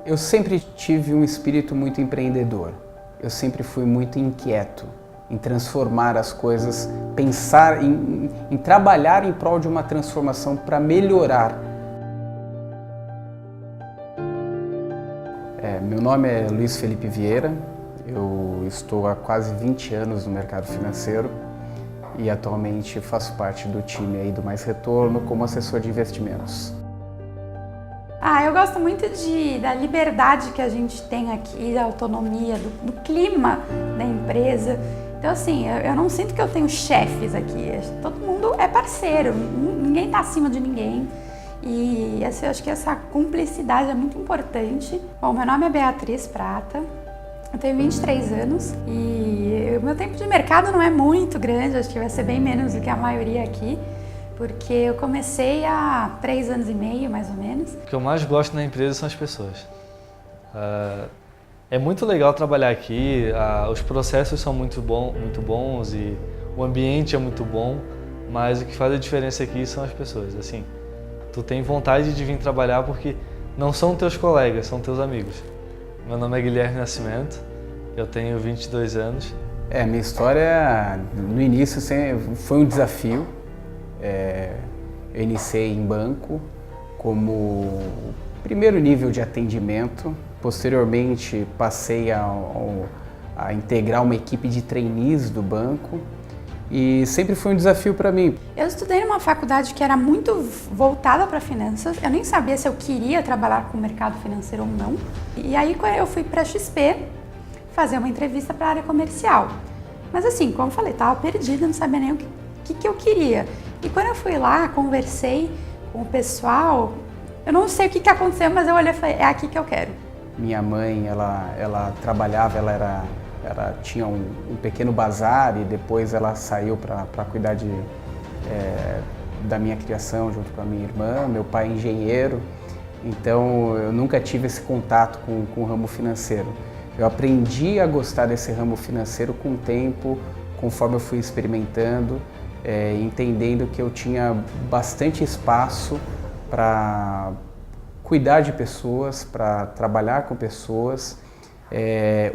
Eu sempre tive um espírito muito empreendedor. Eu sempre fui muito inquieto em transformar as coisas, pensar em trabalhar em prol de uma transformação para melhorar. Meu nome é Luiz Felipe Vieira, eu estou há quase 20 anos no mercado financeiro e atualmente faço parte do time aí do Mais Retorno como assessor de investimentos. Eu gosto muito da liberdade que a gente tem aqui, da autonomia, do clima da empresa. Então, assim, eu não sinto que eu tenho chefes aqui. Todo mundo é parceiro, ninguém está acima de ninguém. E assim, eu acho que essa cumplicidade é muito importante. Bom, meu nome é Beatriz Prata, eu tenho 23 anos e o meu tempo de mercado não é muito grande, acho que vai ser bem menos do que a maioria aqui. Porque eu comecei há 3 anos e meio, mais ou menos. O que eu mais gosto na empresa são as pessoas. É muito legal trabalhar aqui, os processos são muito bons e o ambiente é muito bom, mas o que faz a diferença aqui são as pessoas. Assim, tu tem vontade de vir trabalhar porque não são teus colegas, são teus amigos. Meu nome é Guilherme Nascimento, eu tenho 22 anos. Minha história no início foi um desafio. Eu iniciei em banco como primeiro nível de atendimento, posteriormente passei a integrar uma equipe de trainees do banco e sempre foi um desafio para mim. Eu estudei numa faculdade que era muito voltada para finanças, eu nem sabia se eu queria trabalhar com o mercado financeiro ou não, e aí eu fui para a XP fazer uma entrevista para a área comercial. Mas assim, como eu falei, estava perdida, não sabia nem o que eu queria. E quando eu fui lá, conversei com o pessoal, eu não sei o que aconteceu, mas eu olhei e falei, é aqui que eu quero. Minha mãe, ela trabalhava, ela tinha um pequeno bazar e depois ela saiu para cuidar da minha criação junto com a minha irmã. Meu pai é engenheiro, então eu nunca tive esse contato com o ramo financeiro. Eu aprendi a gostar desse ramo financeiro com o tempo, conforme eu fui experimentando, entendendo que eu tinha bastante espaço para cuidar de pessoas, para trabalhar com pessoas.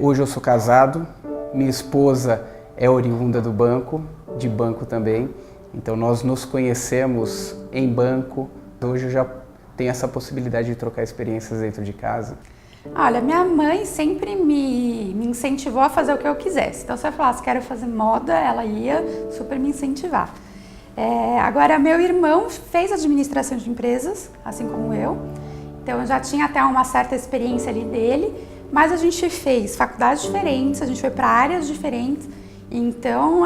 Hoje eu sou casado, minha esposa é oriunda do banco, de banco também, então nós nos conhecemos em banco. Hoje eu já tenho essa possibilidade de trocar experiências dentro de casa. Olha, minha mãe sempre me incentivou a fazer o que eu quisesse. Então, se eu falasse quero fazer moda, ela ia super me incentivar. Agora, meu irmão fez administração de empresas, assim como eu. Então, eu já tinha até uma certa experiência ali dele, mas a gente fez faculdades diferentes, a gente foi para áreas diferentes. Então,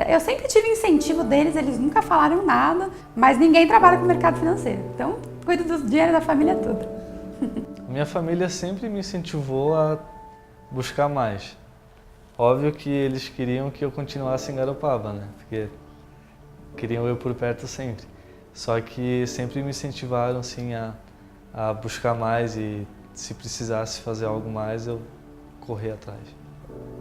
eu sempre tive incentivo deles, eles nunca falaram nada, mas ninguém trabalha com o mercado financeiro. Então, cuido do dinheiro da família toda. Minha família sempre me incentivou a buscar mais. Óbvio que eles queriam que eu continuasse em Garopaba, né? Porque queriam eu por perto sempre. Só que sempre me incentivaram assim, a buscar mais e se precisasse fazer algo mais, eu correr atrás.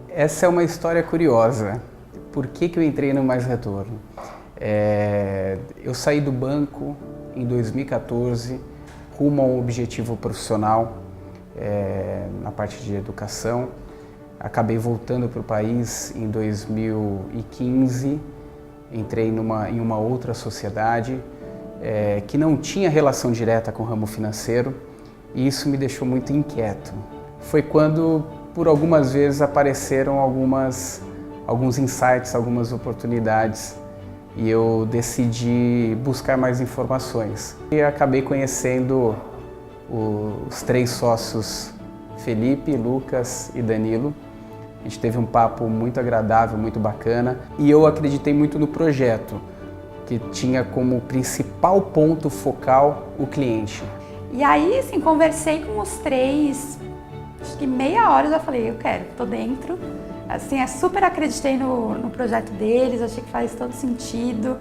Essa é uma história curiosa. Por que eu entrei no Mais Retorno? Eu saí do banco em 2014, rumo a um objetivo profissional na parte de educação. Acabei voltando para o país em 2015, entrei em uma outra sociedade que não tinha relação direta com o ramo financeiro e isso me deixou muito inquieto. Foi quando, por algumas vezes, apareceram alguns insights, algumas oportunidades e eu decidi buscar mais informações. E acabei conhecendo os 3 sócios, Felipe, Lucas e Danilo. A gente teve um papo muito agradável, muito bacana e eu acreditei muito no projeto, que tinha como principal ponto focal o cliente. E aí, assim, conversei com os 3, acho que meia hora eu já falei, eu quero, tô dentro. Assim, super acreditei no projeto deles, achei que faz todo sentido.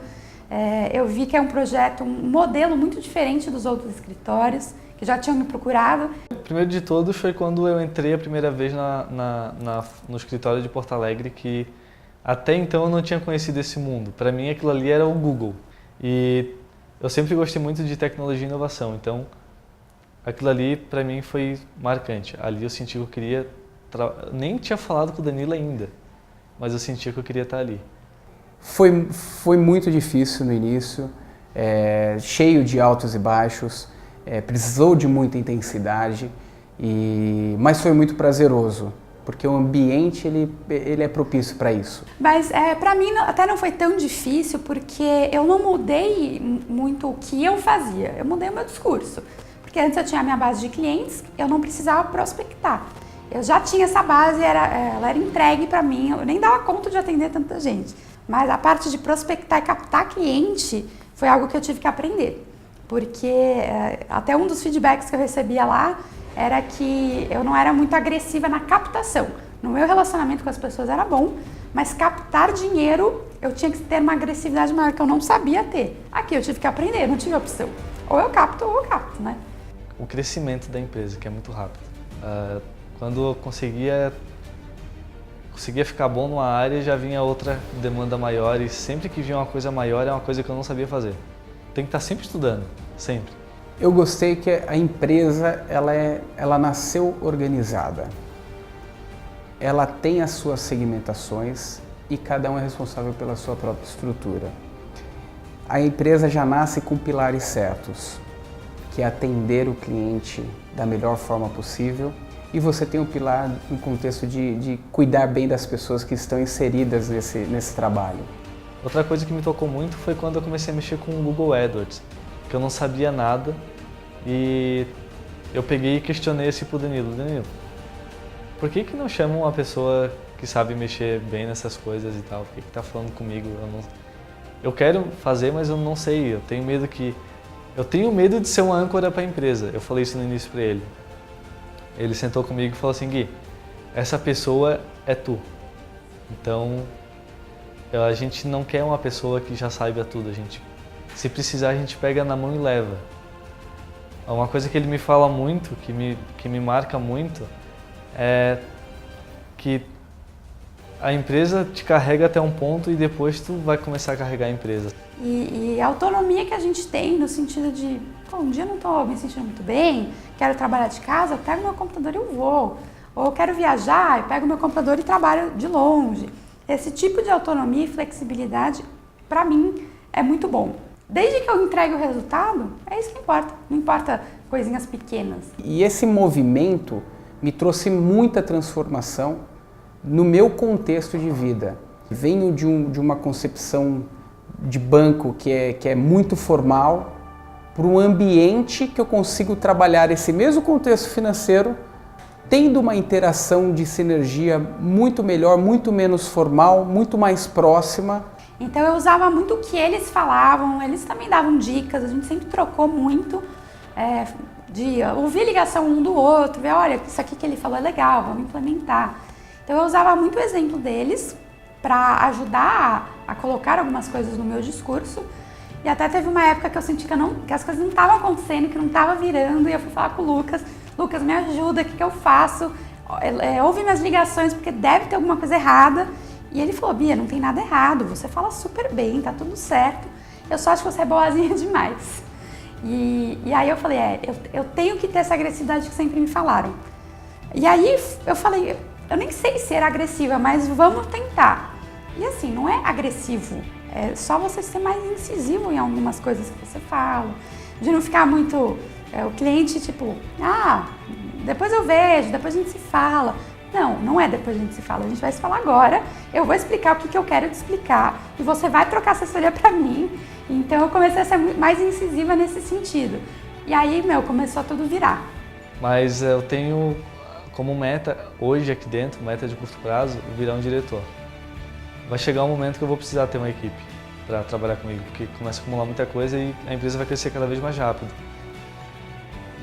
Eu vi que é um projeto, um modelo muito diferente dos outros escritórios, que já tinham me procurado. O primeiro de todos foi quando eu entrei a primeira vez no escritório de Porto Alegre, que até então eu não tinha conhecido esse mundo. Para mim aquilo ali era o Google. E eu sempre gostei muito de tecnologia e inovação, então aquilo ali para mim foi marcante. Ali eu senti que eu queria, nem tinha falado com o Danilo ainda, mas eu sentia que eu queria estar ali. Foi muito difícil no início, cheio de altos e baixos, precisou de muita intensidade, mas foi muito prazeroso, porque o ambiente ele é propício para isso. Mas para mim até não foi tão difícil, porque eu não mudei muito o que eu fazia, eu mudei o meu discurso. Porque antes eu tinha a minha base de clientes, eu não precisava prospectar. Eu já tinha essa base, ela era entregue para mim, eu nem dava conta de atender tanta gente. Mas a parte de prospectar e captar cliente foi algo que eu tive que aprender. Porque até um dos feedbacks que eu recebia lá era que eu não era muito agressiva na captação. No meu relacionamento com as pessoas era bom, mas captar dinheiro eu tinha que ter uma agressividade maior que eu não sabia ter. Aqui eu tive que aprender, não tive opção. Ou eu capto, né? O crescimento da empresa, que é muito rápido. Quando eu conseguia ficar bom numa área, já vinha outra demanda maior, e sempre que vinha uma coisa maior é uma coisa que eu não sabia fazer. Tem que estar sempre estudando, sempre. Eu gostei que a empresa ela nasceu organizada. Ela tem as suas segmentações e cada um é responsável pela sua própria estrutura. A empresa já nasce com pilares certos, que é atender o cliente da melhor forma possível, e você tem um pilar no contexto de cuidar bem das pessoas que estão inseridas nesse trabalho. Outra coisa que me tocou muito foi quando eu comecei a mexer com o Google AdWords, que eu não sabia nada, e eu peguei e questionei assim pro Danilo, por que não chamam uma pessoa que sabe mexer bem nessas coisas e tal? Por que tá falando comigo? Eu quero fazer, mas eu não sei, eu tenho medo de ser uma âncora para a empresa. Eu falei isso no início para ele. Ele sentou comigo e falou assim, Gui, essa pessoa é tu. Então, a gente não quer uma pessoa que já saiba tudo. Se precisar, a gente pega na mão e leva. Uma coisa que ele me fala muito, que me marca muito, é que a empresa te carrega até um ponto e depois tu vai começar a carregar a empresa. E a autonomia que a gente tem no sentido de, um dia eu não estou me sentindo muito bem, quero trabalhar de casa, eu pego meu computador e eu vou. Ou eu quero viajar, eu pego meu computador e trabalho de longe. Esse tipo de autonomia e flexibilidade, para mim, é muito bom. Desde que eu entregue o resultado, é isso que importa. Não importa coisinhas pequenas. E esse movimento me trouxe muita transformação no meu contexto de vida. Venho de uma concepção de banco que é muito formal, para um ambiente que eu consigo trabalhar esse mesmo contexto financeiro, tendo uma interação de sinergia muito melhor, muito menos formal, muito mais próxima. Então eu usava muito o que eles falavam, eles também davam dicas, a gente sempre trocou muito, de ouvir ligação um do outro, ver, olha, isso aqui que ele falou é legal, vamos implementar. Então eu usava muito o exemplo deles para ajudar a colocar algumas coisas no meu discurso. E até teve uma época que eu senti que as coisas não estavam acontecendo, que não estava virando, e eu fui falar com o Lucas, Lucas, me ajuda, o que eu faço? Ouve minhas ligações, porque deve ter alguma coisa errada. E ele falou, Bia, não tem nada errado, você fala super bem, tá tudo certo, eu só acho que você é boazinha demais. E aí eu falei, eu tenho que ter essa agressividade que sempre me falaram. E aí eu falei, eu nem sei ser agressiva, mas vamos tentar. E assim, não é agressivo, é só você ser mais incisivo em algumas coisas que você fala, de não ficar muito, o cliente tipo, depois eu vejo, depois a gente se fala. Não é depois a gente se fala, a gente vai se falar agora, eu vou explicar o que eu quero te explicar e você vai trocar assessoria pra mim. Então eu comecei a ser mais incisiva nesse sentido. E aí, começou a tudo virar. Mas eu tenho como meta, hoje aqui dentro, meta de curto prazo, virar um diretor. Vai chegar um momento que eu vou precisar ter uma equipe para trabalhar comigo, porque começa a acumular muita coisa e a empresa vai crescer cada vez mais rápido.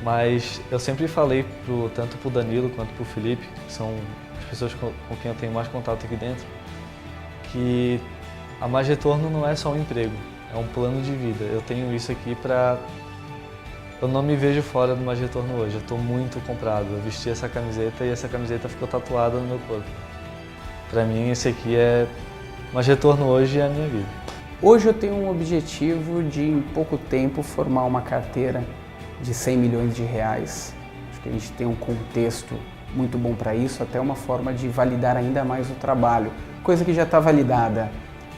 Mas eu sempre falei, tanto para o Danilo quanto para o Felipe, que são as pessoas com quem eu tenho mais contato aqui dentro, que a Mais Retorno não é só um emprego, é um plano de vida. Eu tenho isso aqui para... Eu não me vejo fora do Mais Retorno hoje, eu estou muito comprado. Eu vesti essa camiseta e essa camiseta ficou tatuada no meu corpo. Para mim, esse aqui é... Mais Retorno hoje é a minha vida. Hoje eu tenho um objetivo de, em pouco tempo, formar uma carteira de 100 milhões de reais. Acho que a gente tem um contexto muito bom para isso, até uma forma de validar ainda mais o trabalho, coisa que já está validada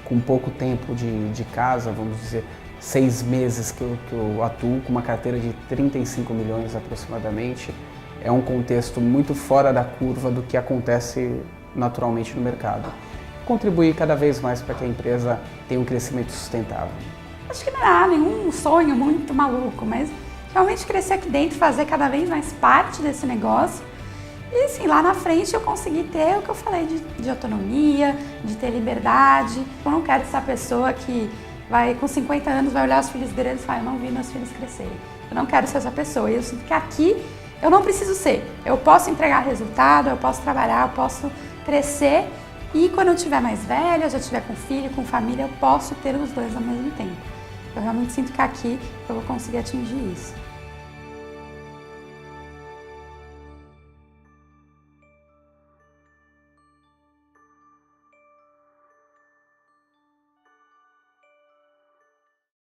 com pouco tempo de casa, vamos dizer, 6 meses que eu atuo com uma carteira de 35 milhões aproximadamente. É um contexto muito fora da curva do que acontece naturalmente no mercado. Contribuir cada vez mais para que a empresa tenha um crescimento sustentável. Acho que não há nenhum sonho muito maluco, mas realmente crescer aqui dentro, fazer cada vez mais parte desse negócio. E assim, lá na frente eu consegui ter o que eu falei de autonomia, de ter liberdade. Eu não quero ser a pessoa que vai com 50 anos, vai olhar os filhos grandes e falar, eu não vi meus filhos crescerem. Eu não quero ser essa pessoa. E eu sinto que aqui eu não preciso ser. Eu posso entregar resultado, eu posso trabalhar, eu posso crescer. E quando eu estiver mais velha, já estiver com filho, com família, eu posso ter os dois ao mesmo tempo. Eu realmente sinto que aqui eu vou conseguir atingir isso.